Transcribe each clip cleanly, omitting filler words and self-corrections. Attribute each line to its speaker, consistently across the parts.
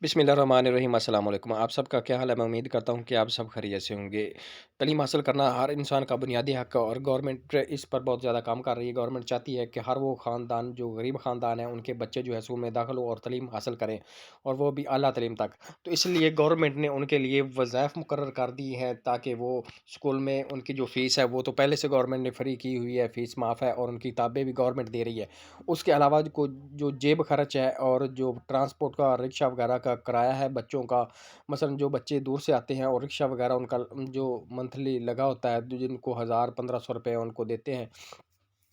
Speaker 1: बिस्मिल्लाहिर्रहमानिर्रहीम अस्सलाम वालेकुम। आप सबका क्या हाल है? मैं उम्मीद करता हूँ कि आप सब खैरियत से होंगे। तालीम हासिल करना हर इंसान का बुनियादी हक़ है और गवर्नमेंट इस पर बहुत ज़्यादा काम कर रही है। गवर्नमेंट चाहती है कि हर वो ख़ानदान जो गरीब ख़ानदान है, उनके बच्चे जो है स्कूल में दाखिल हों और तालीम हासिल करें, और वो भी आला तालीम तक। तो इसलिए गवर्नमेंट ने उनके लिए वज़ाइफ मुकर्रर कर दी हैं, ताकि वो स्कूल में उनकी जो फ़ीस है वो तो पहले से गवर्नमेंट ने फ्री की हुई है, फ़ीस माफ़ है और उनकी किताबें भी गवर्नमेंट दे रही है। उसके अलावा जो जेब खर्च है और जो ट्रांसपोर्ट का, रिक्शा वगैरह का किराया है बच्चों का, मसलन जो बच्चे दूर से आते हैं और रिक्शा वगैरह उनका जो मंथली लगा होता है, जिनको 1000-1500 रुपये उनको देते हैं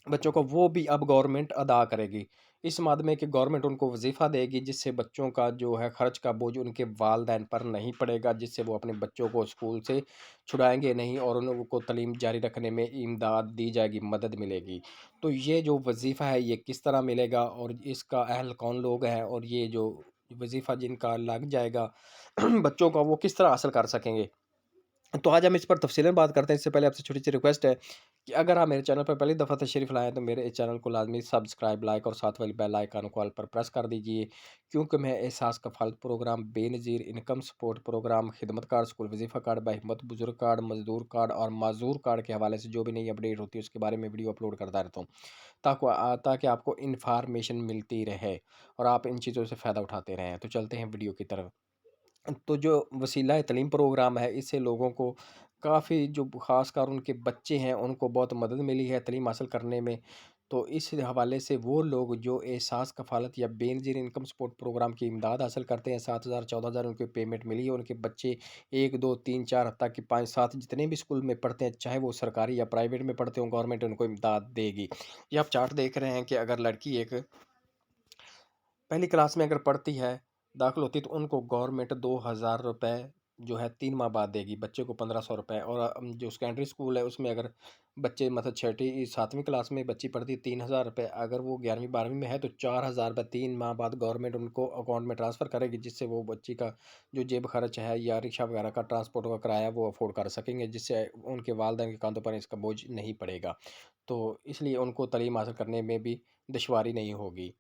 Speaker 1: बच्चों को, वो भी अब गवर्नमेंट अदा करेगी। इस माद में कि गवर्नमेंट उनको वज़ीफ़ा देगी, जिससे बच्चों का जो है खर्च का बोझ उनके वालिदैन पर नहीं पड़ेगा, जिससे वो अपने बच्चों को स्कूल से छुड़ाएँगे नहीं और उनको तालीम जारी रखने में इमदाद दी जाएगी, मदद मिलेगी। तो ये जो वज़ीफ़ा है ये किस तरह मिलेगा और इसका अहल कौन लोग हैं, और ये जो वज़ीफ़ा जिनका लग जाएगा बच्चों का, वो किस तरह हासिल कर सकेंगे? तो आज हम इस पर तफ़सीलन बात करते हैं। इससे पहले आपसे छोटी-सी रिक्वेस्ट है कि अगर आप मेरे चैनल पर पहली दफ़ा तशरीफ़ लाएँ, तो मेरे इस चैनल को लाज़मी सब्सक्राइब, लाइक और साथ वाली बेल आइकन को ऑल पर प्रेस कर दीजिए, क्योंकि मैं Ehsaas Kafalat programme, Benazir income support programme, Khidmat card, school Wazifa card, Bahimmat Buzurg card, मज़दूर कार्ड और माज़ूर कार्ड के हवाले से जो भी नई अपडेट होती है, उसके बारे में वीडियो अपलोड करता रहता हूँ, ताकि आपको इन्फॉर्मेशन मिलती रहे और आप इन चीज़ों से फ़ायदा उठाते रहें। तो चलते हैं वीडियो की तरफ। तो जो वसीला तलीम प्रोग्राम है, इससे लोगों को काफ़ी, जो ख़ासकर उनके बच्चे हैं, उनको बहुत मदद मिली है तलीम हासिल करने में। तो इस हवाले से वो लोग जो एहसास कफ़ालत या बेनज़ीर इनकम सपोर्ट प्रोग्राम की इमदाद हासिल करते हैं, 7,000 14,000 उनको पेमेंट मिली है, उनके बच्चे 1 2 3 4 हत्ता कि 5 7 जितने भी स्कूल में पढ़ते हैं, चाहे वो सरकारी या प्राइवेट में पढ़ते हों, गवर्नमेंट उनको इमदाद देगी। ये आप चार्ट देख रहे हैं कि अगर लड़की एक पहली क्लास में अगर पढ़ती है, दाखिल होती है, तो उनको गवर्नमेंट 2,000 रुपए जो है 3 माह बाद देगी, बच्चे को 1,500 रुपए। और जो सेकेंडरी स्कूल है उसमें अगर बच्चे मतलब छठी 7वीं क्लास में बच्ची पढ़ती है, 3,000 रुपए। अगर वो 11वीं 12वीं में है तो 4,000 रुपए 3 माह बाद गवर्नमेंट उनको अकाउंट में ट्रांसफ़र करेगी, जिससे वो बच्ची का जो जेब खर्च है या रिक्शा वगैरह का ट्रांसपोर्ट का किराया वो अफ़ोर्ड कर सकेंगे, जिससे उनके वालिदैन के कंधों पर इसका बोझ नहीं पड़ेगा। तो इसलिए उनको तालीम हासिल करने में भी दुश्वारी नहीं होगी।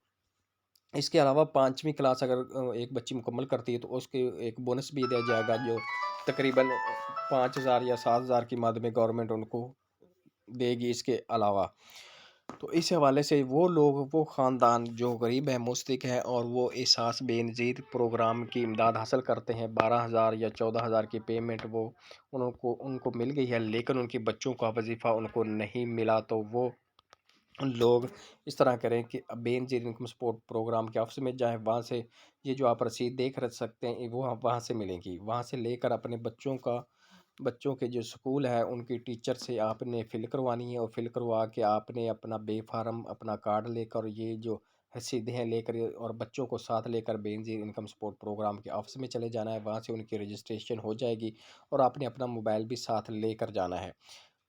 Speaker 1: इसके अलावा 5वीं क्लास अगर एक बच्ची मुकम्मल करती है, तो उसके एक बोनस भी दिया जाएगा, जो तकरीबन 5,000 या 7,000 की मद में गवर्नमेंट उनको देगी इसके अलावा। तो इस हवाले से वो लोग, वो ख़ानदान जो गरीब हैं, मुस्तक हैं और वो एहसास बेनज़ीर प्रोग्राम की इमदाद हासिल करते हैं, 12,000 या 14,000 की पेमेंट वो उनको उनको मिल गई है, लेकिन उनके बच्चों का वज़ीफ़ा उनको नहीं मिला, तो वो लोग इस तरह करें कि बेनज़ीर इनकम सपोर्ट प्रोग्राम के ऑफिस में जाएँ, वहाँ से ये जो आप रसीद देख र सकते हैं, वो आप वहाँ से मिलेंगी। वहाँ से लेकर अपने बच्चों के जो स्कूल है, उनकी टीचर से आपने फ़िल करवानी है और फ़िल करवा के आपने अपना बे-फ़ार्म अपना कार्ड लेकर, ये जो रसीदें हैं लेकर, और बच्चों को साथ लेकर बेनज़ीर इनकम सपोर्ट प्रोग्राम के ऑफिस में चले जाना है। वहाँ से उनकी रजिस्ट्रेशन हो जाएगी और आपने अपना मोबाइल भी साथ लेकर जाना है।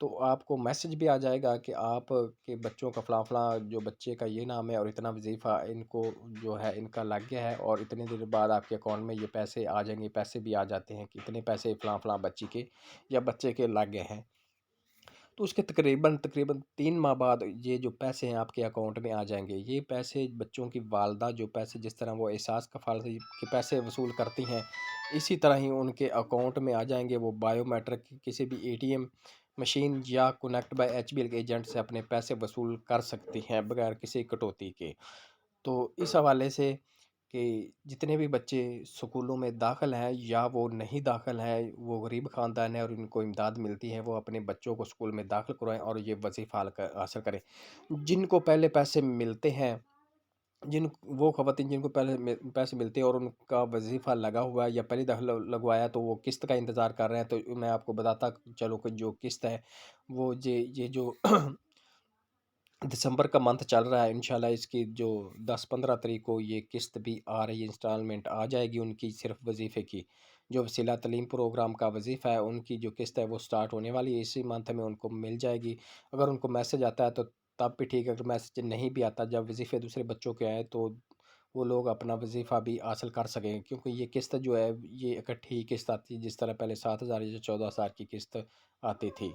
Speaker 1: तो आपको मैसेज भी आ जाएगा कि आप के बच्चों का फ़लाँ-फ़लाँ जो बच्चे का ये नाम है और इतना वज़ीफ़ा इनको जो है इनका लग गया है, और इतने दिन बाद आपके अकाउंट में ये पैसे आ जाएँगे। पैसे भी आ जाते हैं कि इतने पैसे फ़लाँ-फ़लाँ बच्ची के या बच्चे के लग गए हैं। तो उसके तकरीबन तकरीबन 3 माह बाद ये जो पैसे हैं आपके अकाउंट में आ जाएँगे। ये पैसे बच्चों की वालदा जो पैसे, जिस तरह वो एहसास कफ़ालत के पैसे वसूल करती हैं, इसी तरह ही उनके अकाउंट में आ जाएँगे। वो बायोमेट्रिक किसी भी एटीएम मशीन या कनेक्ट बाय एचबीएल के एजेंट से अपने पैसे वसूल कर सकती हैं, बगैर किसी कटौती के। तो इस हवाले से कि जितने भी बच्चे स्कूलों में दाखिल हैं या वो नहीं दाखिल हैं, वो गरीब ख़ानदान है और इनको इमदाद मिलती है, वो अपने बच्चों को स्कूल में दाखिल करवाएँ और ये वज़ीफ़ा हासिल करें। जिनको पहले पैसे मिलते हैं, जिन वो ख़वातीन जिनको पहले पैसे मिलते हैं और उनका वज़ीफ़ा लगा हुआ है या पहली दफ़ा लगवाया, तो वो किस्त का इंतज़ार कर रहे हैं, तो मैं आपको बताता चलूँ कि जो किस्त है, वो ये जो दिसंबर का मंथ चल रहा है, इंशाल्लाह इसकी जो 10-15 तारीख को ये किस्त भी आ रही है, इंस्टॉलमेंट आ जाएगी उनकी, सिर्फ वजीफ़े की। जो वसीला तलीम प्रोग्राम का वजीफ़ा है, उनकी जो किस्त है वो स्टार्ट होने वाली है, इसी मंथ में उनको मिल जाएगी। अगर उनको मैसेज आता है तो तब भी ठीक है, अगर मैसेज नहीं भी आता, जब वजीफ़े दूसरे बच्चों के आए, तो वो लोग अपना वजीफ़ा भी हासिल कर सकेंगे, क्योंकि ये किस्त जो है ये इकट्ठी किस्त आती है, जिस तरह पहले 7,000 या 14,000 की किस्त आती थी।